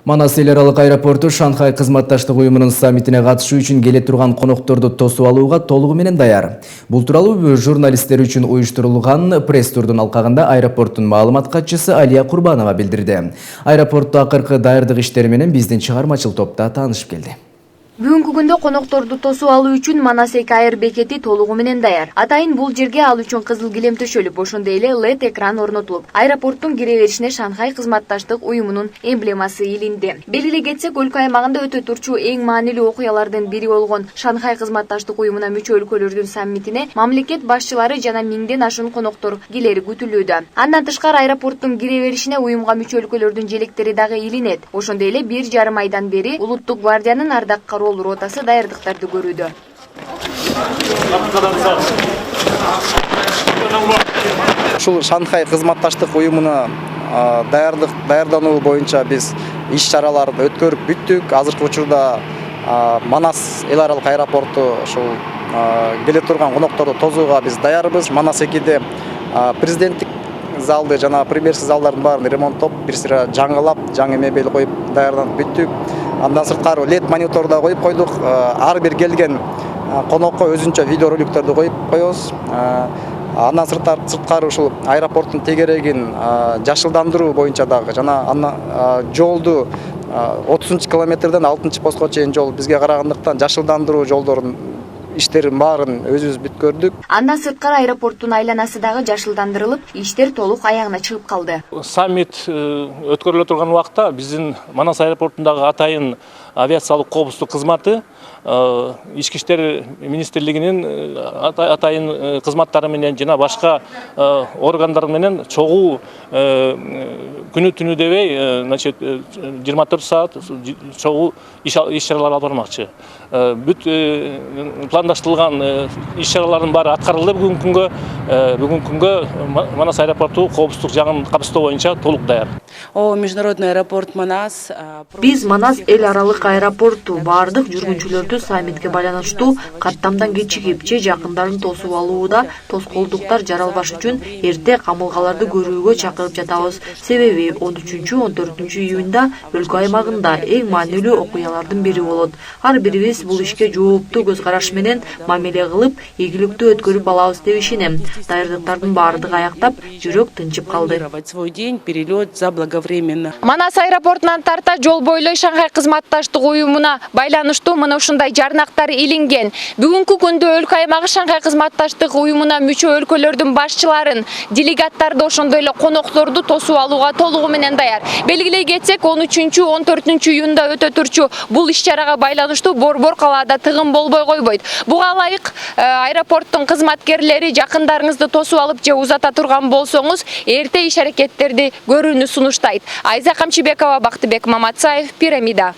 Манас эл аралык аэропорту Шанхай кызматташтык уюмунун саммитине катышуу үчүн келе турган конокторду тосуп алууга толугу менен даяр. Бул тууралуу журналисттер үчүн уюштурулган пресс-турдун алкагында аэропорттун маалымат катчысы Алия Курбанова билдирди. Аэропортто акыркы даярдык иштери менен биздин чыгармачыл топта таанышып келди. Бүгүнкү күндө конокторду тосуп алуу үчүн Манас эки айыр бекети толугу менен даяр. Атайын бул жерге ал үчүн кызыл килем төшөлүп, ошондой эле LED экран орнотулуп, аэропорттун кире беришине Шанхай кызматташтык уюмунун эмблемасы илинди. Белгилей кетсек, өлкө аймагында өтө турчу эң маанилүү окуялардын бири болгон Шанхай кызматташтык уюмуна мүчө өлкөлөрдүн саммитине мамлекет башчылары жана миңден ашуун коноктор келери күтүлүүдө. Андан тышкары аэропорттун кире беришине уюмга мүчө өлкөлөрдүн желектери дагы илинет. Ошондой эле 1,5 айдан бери Улуттук гвардиянын ардак ротасы даярдыктарды көрүүдө. Ушул Шанхай кызматташтык уюмуна даярдануу боюнча биз иш-чараларды өткөрүп бүттүк. Азыркы учурда Манас эл аралык аэропорту ушул келе турган конокторду тосууга биз даярбыз. Манас 2де президенттик залды жана премьерсиз залдардын баарын ремонттоп, бир сыра жаңылап, жаңы мебель коюп даярданып бүттүк. Андан сырткары LED монитор да коюп койдук. Ар бир келген конокко өзүнчө видео роликтерди коюп коебуз. Андан сырткары ушул аэропорттун тегерегин жашылдандыруу боюнча дагы жана жолду 30-километрден 6-постко чейин жол бизге карагандыктан жашылдандыруу жолдорун иштерин баарын өзүбүз бүткөрдүк. Андан сырткары аэропорттун айланасы дагы жашылдандырылып, иштер толук аягына чыгып калды. Саммит өткөрүлө турган убакта биздин Манас аэропортундагы атайын авиациялык коопсуздук кызматы Ички иштер министрлигинин атайын кызматтары менен жана башка органдар менен чогуу күнү түнү дебей, 24 саат чогуу иш-чаралар алып бармакчы. Бүт пландаштырылган иш-чаралардын баары аткарылды бүгүнкү күнгө Манас аэропорту коопсуздук жагын камсыздоо боюнча толук даяр. Международный аэропорт Манас. Биз Манас эл аралык аэропорту баардык жүргүнчүлөрдү саммитке байланыштуу каттамдан кечигип же жакындарын тосуп алууда тоскоолдуктар жаралбаш үчүн эрте камылгаларды көрүүгө чакырып жатабыз. Себеби 13-14 июнда өлкө аймагында эң маанилүү окуялардын бири болот. Ар бирибиз бул ишке жооптуу көз караш менен мамиле кылып, ийгиликтүү өткөрүп алабыз деп ишенем. Даярдыктардын баардыгы аяктап, жүрөк тынчып калды. Свой день, перелет заблаговременно. Манас аэропортунан тарта жол бойлой Шанхай кызматташтык уюмуна байланыштуу мына ушундай жарнактар илинген. Бүгүнкү күндө өлкө аймагы Шанхай кызматташтык уюмуна мүчө өлкөлөрдүн башчыларын, делегаттарды ошондой эле конокторду тосуп алууга толугу менен даяр. Белгилей кетсек, 13-14 июнда өтө турчу бул иш-чарага байланыштуу борбор калаада тыгын болбой койбойт. Буга ылайык аэропорттун кызматкерлери жакындарыңызды тосуп алып же узата турган болсоңуз, эрте иш-аракеттерди көрүүнү сунуштайт. Айза Камчыбекова, Бактыбек Маматсаев, Пирамида.